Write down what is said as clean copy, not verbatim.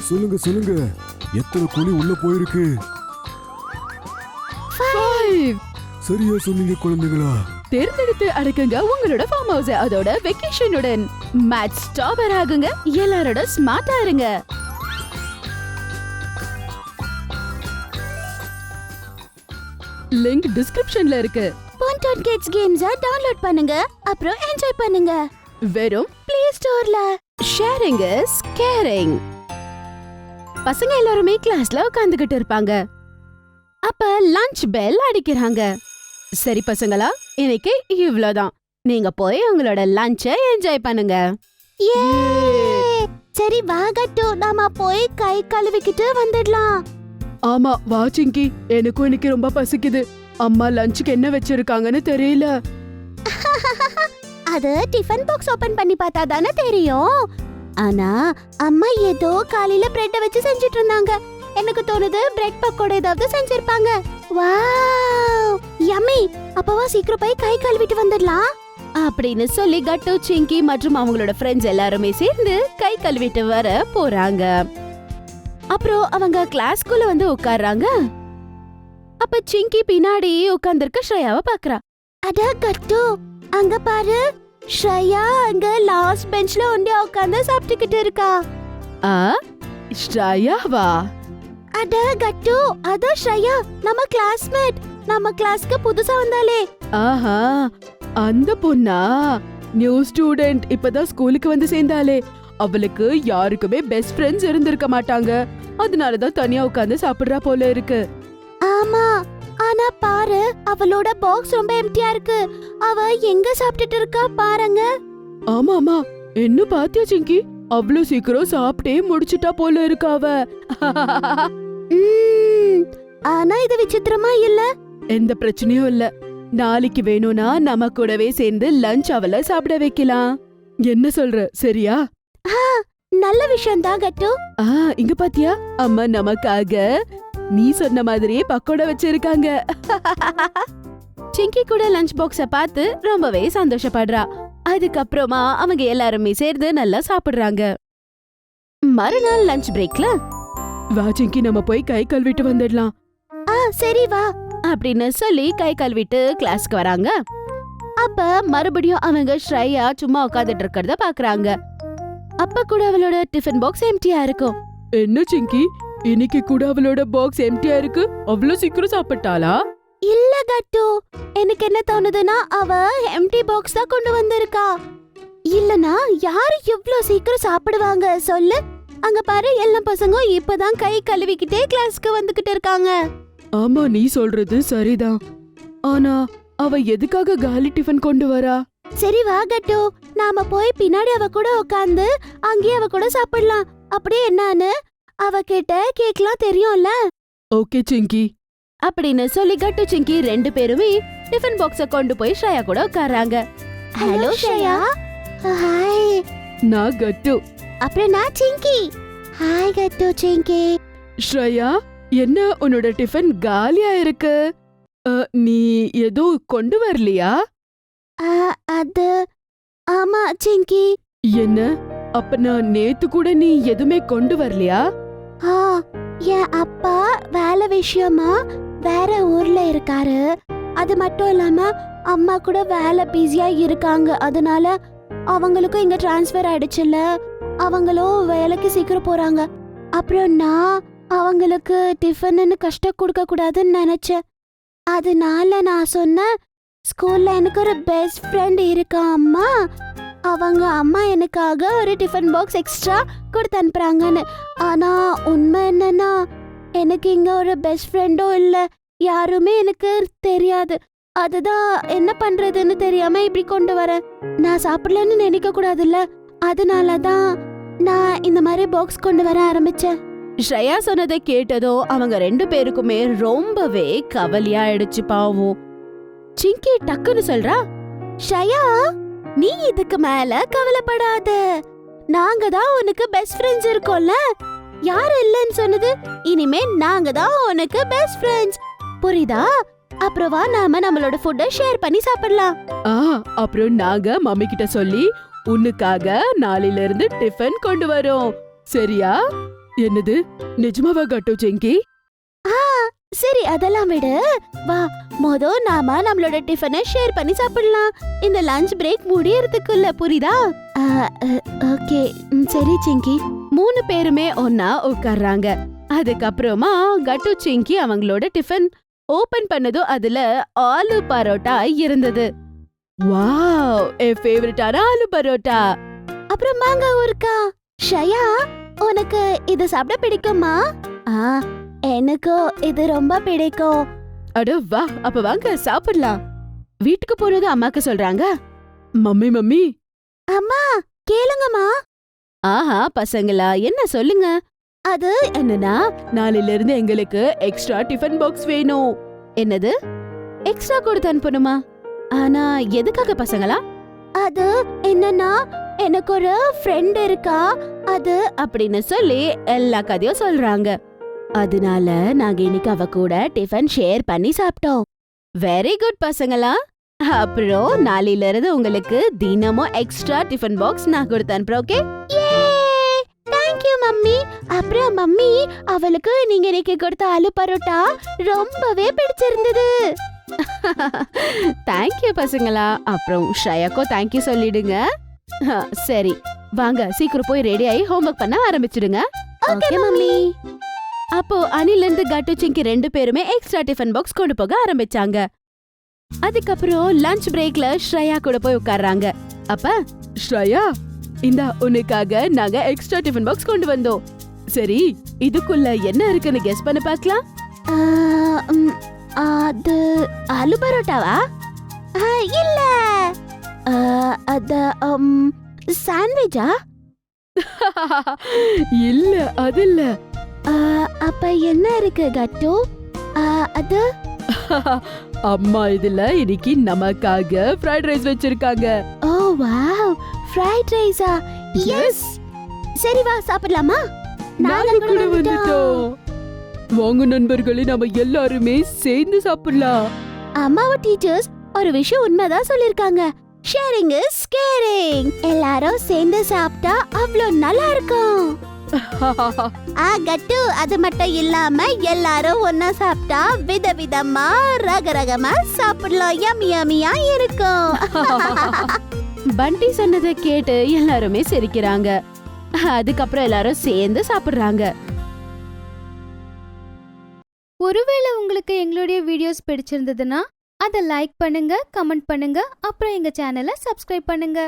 சொல்லுங்க சொல்லுங்க, எத்தனை கோழி உள்ள போயிருக்கு? 5. சரியா சொன்னீங்க குழந்தைகளா. தேர்ந்தெடுத்து அடக்குங்க உங்களோட ஃபார்ம் ஹவுஸ், அதோட வெக்கேஷனுடன். மேட்ச் ஸ்டாபர் ஆகுங்க, எல்லாரோட ஸ்மார்ட்டா இருங்க. லிங்க் டிஸ்கிரிப்ஷன்ல இருக்கு. பான்டான் கிட்ஸ் கேம்ஸை டவுன்லோட் பண்ணுங்க, அப்புறம் என்ஜாய் பண்ணுங்க. வெறும் பிளே ஸ்டோர்ல. Sharing is caring. பசங்க எல்லாருமே கிளாஸ்ல உட்கார்ந்துகிட்டு இருப்பாங்க. அப்ப லஞ்ச் பெல் அடிக்கிறாங்க. சரி பசங்களா, இன்னைக்கு இவ்ளோதான். நீங்க போய் உங்களோட லஞ்சை என்ஜாய் பண்ணுங்க. சரி வாகட்டு, நாம போய் கை கழுவிக்கிட்டு வந்துடலாம். ஆமா வா சிங்கி, எனக்கும் இன்னைக்கு ரொம்ப பசிக்குது. அம்மா லஞ்சுக்கு என்ன வச்சிருக்காங்கன்னு தெரியல. அது டிஃபன் பாக்ஸ் ஓபன் பண்ணி பார்த்தா தானே தெரியும். ஆனா அம்மா ஏதோ காலையில பிரெட் வச்சு செஞ்சிட்டு இருந்தாங்க. எனக்கு தோணுது பிரெட் பக்கோடா ஏதாவது செஞ்சிருப்பாங்க. வாவ் யம்மி, அப்பவா சீக்கிரம் போய் கை கழுவிட்டு வந்துடலாம் அப்படின்னு சொல்லி கட்டு, சிங்கி மற்றும் அவங்களோட ஃப்ரெண்ட்ஸ் எல்லாருமே சேர்ந்து கை கழுவிட்டு வர போறாங்க. அப்புறம் அவங்க கிளாஸ்க்குள்ள வந்து உட்கார்றாங்க. அப்ப சிங்கி பின்னாடி உட்கார்ந்திருக்க ஸ்ரேயாவை பாக்குறா. அட கட்டு, அங்க பாரு, ஸ்ரேயா அங்க லாஸ்ட் பெஞ்ச்ல ஒண்டியா உட்கார்ந்து சாப்பிட்டுக்கிட்டு இருக்கா. ஆ ஸ்ரேயாவா? அட கட்டு, அத ஸ்ரேயா, நம்ம கிளாஸ்மேட், நம்ம கிளாஸ்க்கு புதுசா வந்தாலே. ஆஹா, அந்த பொண்ணா? நியூ ஸ்டூடெண்ட், இப்பதான் ஸ்கூலுக்கு வந்து சேர்ந்தாலே. அவளுக்கு யாருக்குமே பெஸ்ட் ஃப்ரெண்ட்ஸ் இருந்திருக்க மாட்டாங்க. அதனாலதான் தனியா உட்கார்ந்து சாப்பிடுறா போல இருக்கு. ஆமா, ஆனா பாரு, அவளோட பாக்ஸ் ரொம்ப எம்டியா இருக்கு. அவ எங்க சாப்பிட்டுட்டு இருக்கா பாருங்க. ஆமா ஆமா, என்ன பாத்தியா சிங்கி? அவ்வளவு சீக்கிரம் சாப்பிட்டே முடிச்சிட்டா போல இருக்கா அவ. ஆனா இது விசித்திரமா இல்ல? எந்த பிரச்சனையும் இல்ல. நாளைக்கு வேணும்னா நம்ம கூடவே சேர்ந்து லஞ்ச் அவளை சாப்பிட வைக்கலாம். என்ன சொல்ற, சரியா? நல்ல விஷயம் தான் கட்டு. இங்க பாத்தியா, அம்மா நமக்காக நீ சொன்ன மாதிரியே பக்கோடா வச்சிருக்காங்க. சிங்கி கூட லஞ்ச் பாக்ஸ பார்த்து ரொம்பவே சந்தோஷப்படுறா. அதுக்கப்புறமா அவங்க எல்லாருமே சேர்ந்து நல்லா சாப்பிடுறாங்க. மறுநாள் லஞ்ச் பிரேக்ல, வா சிங்கி, நம்ம போய் கை கழுவிட்டு வந்துடலாம். சரி வா அப்படின்னு சொல்லி கை கழுவிட்டு கிளாஸ்க்கு வராங்க. அப்ப மறுபடியும் அவங்க ஸ்ரேயா சும்மா உட்காந்துட்டு இருக்கிறத பாக்குறாங்க. அப்ப கூட அவளோட டிஃபன் பாக்ஸ் எம்டியா இருக்கும். என்ன சிங்கி, இன்னைக்கு கூட அவளோட பாக்ஸ் எம்டியா இருக்கு? அவ்வளவு சீக்கிரம் சாப்பிட்டாளா? இல்ல கட்டு, எனக்கு என்ன தோணுதுன்னா அவ எம்டி பாக்ஸ் தான் கொண்டு வந்திருக்கா. இல்லனா யாரு இவ்ளோ சீக்கிரம் சாப்பிடுவாங்க சொல்லு? அங்க பாரு, எல்லா பசங்க இப்பதான் கை கழுவிக்கிட்டே கிளாஸ்க்கு வந்துகிட்டு இருக்காங்க. ஆமா, நீ சொல்றது சரிதான். ஆனா அவ எதுக்காக காலி டிஃபன் கொண்டு வரா? சரி வா கட்டு, நாம போய் பின்னாடி அவ கூட உட்கார்ந்து அங்கேயே அவ கூட சாப்பிடலாம். அப்படியே என்னன்னு அவ கிட்ட கேக்கலாம், தெரியும்ல? ஓகே சிங்கி அப்படின்னு சொல்லி கட்டு சிங்கி ரெண்டு பேருமே டிஃபன் பாக்ஸ கொண்டு போய் ஸ்ரேயா கூட உட்கார்றாங்க. ஹலோ ஸ்ரேயா. ஹாய். நான் கட்டு. அப்புறம் நான் சிங்கி. ஹாய் கட்டு, சிங்கி. ஸ்ரேயா, என்ன உன்னோட டிஃபன் காலியா இருக்கு? நீ ஏதோ கொண்டு வரலையா? அது ஆமா சிங்கி. என்ன, அப்ப நான் நேத்து கூட நீ எதுவுமே கொண்டு வரலையா? என் அப்பா வேலை விஷயமா வேற ஊர்ல இருக்காரு. அது மட்டும் இல்லாம அம்மா கூட வேலை பிஸியா இருக்காங்க. அதனால அவங்களுக்கும் இங்க டிரான்ஸ்ஃபர் ஆயிடுச்சுல்ல, அவங்களும் வேலைக்கு சீக்கிரம் போறாங்க. அப்புறம் நான் அவங்களுக்கு டிஃபன்னு கஷ்டம் கொடுக்க கூடாதுன்னு நினைச்சேன். அதனால நான் சொன்னேன், ஸ்கூல்ல எனக்கு ஒரு பெஸ்ட் ஃப்ரெண்ட் இருக்கா அம்மா, அவங்க அம்மா எனக்காக ஒரு டிஃபன் பாக்ஸ் எக்ஸ்ட்ரா கொடுத்து அனுப்புறாங்கன்னு. ஆனா உண்மை என்னன்னா, எனக்கு இங்க ஒரு பெஸ்ட் ஃப்ரெண்டும் இல்ல, யாருமே எனக்கு தெரியாது. அதுதான் என்ன பண்றதுன்னு தெரியாம இப்படி கொண்டு வரேன். நான் சாப்பிடலன்னு நினைக்க கூடாதுல்ல, அதனாலதான் நான் இந்த மாதிரி பாக்ஸ் கொண்டு வர ஆரம்பிச்சேன். ஸ்ரேயா சொன்னதை கேட்டதும் அவங்க ரெண்டு பேருக்குமே ரொம்பவே கவலையா ஆயிடுச்சு. பாவம். சிங்கி டக்குன்னு சொல்றா, ஸ்ரேயா, நீ இதுக்கு மேல கவலைப்படாத. நாங்க தான் உனக்கு பெஸ்ட் ஃப்ரெண்ட்ஸ் இருக்கோம்ல. யாரு இல்லன்னு சொன்னது? இனிமே நாங்க தான் உனக்கு பெஸ்ட் ஃப்ரெண்ட்ஸ், புரியுதா? அப்புறம் வா, நாம நம்மளோட ஃபுட்டை ஷேர் பண்ணி சாப்பிடலாம். அப்புறம் நாங்க மம்மி கிட்ட சொல்லி உன்னுக்காக நாளையில இருந்து டிஃபன் கொண்டு வரோம், சரியா? என்னது நிஜமாவா கட்டு செங்கி? ஆ சரி அதெல்லாம் விடு. வா நாம நம்மளோட டிஃபனை ஷேர் பண்ணி சாப்பிடலாம். இந்த லஞ்ச் பிரேக் முடியறதுக்குள்ள புரியுதா? ஓகே சரி சிங்கி. 3 பேருமே ஒன்னா உட்கார்றாங்க. அதுக்கப்புறமா கட்டு சிங்கி அவங்களோட டிஃபன் ஓபன் பண்ணதும் அதுல ஆலு பரோட்டா இருந்தது. வாவ், என் ஃபேவரட்டான ஆலு பரோட்டா. அப்புறம் மாங்காய் ஊறுக்கா. ஷயா உனக்கு இது சாப்பிட பிடிக்குமா? எனக்கு இது ரொம்ப பிடிக்கும். அட வா, அப்ப வாங்க சாப்பிடலாம். வீட்டுக்கு போனது அம்மாக்கு சொல்றாங்க. மம்மி அம்மா கேளுங்கம்மா. ஆஹா பசங்களா, என்ன சொல்லுங்க. அது என்னன்னா, நாளையில இருந்து எங்களுக்கு எக்ஸ்ட்ரா டிஃபன் பாக்ஸ் வேணும். என்னது, எக்ஸ்ட்ரா கொடுத்து அனுப்பணுமா? ஆனா எதுக்காக பசங்களா? அது என்னன்னா, எனக்கு ஒரு ஃப்ரெண்ட் இருக்கா. அது அப்படின்னு சொல்லி எல்லா கதையும் சொல்றாங்க. அதனால நாங்க இன்னைக்கு அவ கூட டிஃபன் ஷேர் பண்ணி சாப்பிட்டோம். வெரி குட் பசங்களா. அப்புறம் நாளையில இருந்து உங்களுக்கு தினமும் எக்ஸ்ட்ரா டிஃபன் பாக்ஸ் நான் கொடுத்து அனுப்புறேன். ஓகே? Thank you mummy. அப்புறம் மம்மி, அவளுக்கு நீங்க இன்னைக்கு கொடுத்த ஆலு பரோட்டா ரொம்பவே பிடிச்சிருந்தது. தேங்க்யூ பசங்களா. அப்புறம் ஷ்ரயாக்கோ தேங்க்யூ சொல்லிடுங்க. சரி வாங்க, சீக்கிரம் போய் ரெடி ஆகி ஹோம்வொர்க் பண்ண ஆரம்பிச்சிடுங்க. Okay mummy. அப்போ அனில இருந்து கட்டு சிங்கி 2 பேருமே எக்ஸ்ட்ரா டிஃபன் பாக்ஸ் கொண்டு போக ஆரம்பிச்சாங்க. அதுக்கப்புறம் லஞ்ச் பிரேக்ல ஷ்ரயா கூட போய் உட்கார்றாங்க. அப்ப ஷ்ரயா, இந்தா உனக்காக நாங்க எக்ஸ்ட்ரா டிஃபன் பாக்ஸ் கொண்டு வந்தோம். சரி, இதுக்குள்ள என்ன இருக்குன்னு கெஸ் பண்ண பார்க்கலாம். அது ஆலு பரோட்டாவா? இல்ல, அது சாண்ட்விச்சா? இல்ல, அது இல்ல. அப்ப என்ன இருக்கு கட்டு? அது அம்மா இதுல இன்னைக்கு நமக்காக ஃப்ரைட் ரைஸ் வச்சிருக்காங்க. ஓ வாவ், ஃப்ரைட் ரைஸா? எஸ். சரி வா சாப்பிடலாமா? நாங்க கூட வந்துட்டோம். வாங்க நண்பர்களே, நாம எல்லாருமே சேர்ந்து சாப்பிடலாம். அம்மாவ டீச்சர்ஸ் ஒரு விஷயம் உண்மைதான் சொல்லிருக்காங்க. Sharing is caring. எல்லாரும் சேர்ந்து சாப்பிட்டா அவ்வளோ நல்லா இருக்கும். கட்டு, அது மட்டும் இல்லாம எல்லாரும் ஒன்னா சாப்பிட்டா விதவிதமா ரகரகமா சாப்பிடலாம். யம்மியா இருக்கும். பண்டி சொன்னதை கேட்டு எல்லாருமே சிரிக்கிறாங்க. அதுக்கப்புறம் எல்லாரும் சேர்ந்து சாப்பிடுறாங்க. ஒருவேளை உங்களுக்கு எங்களுடைய வீடியோஸ் பிடிச்சிருந்ததுன்னா அதை லைக் பண்ணுங்க, கமெண்ட் பண்ணுங்க, அப்புறம் எங்க சேனலை சப்ஸ்கிரைப் பண்ணுங்க.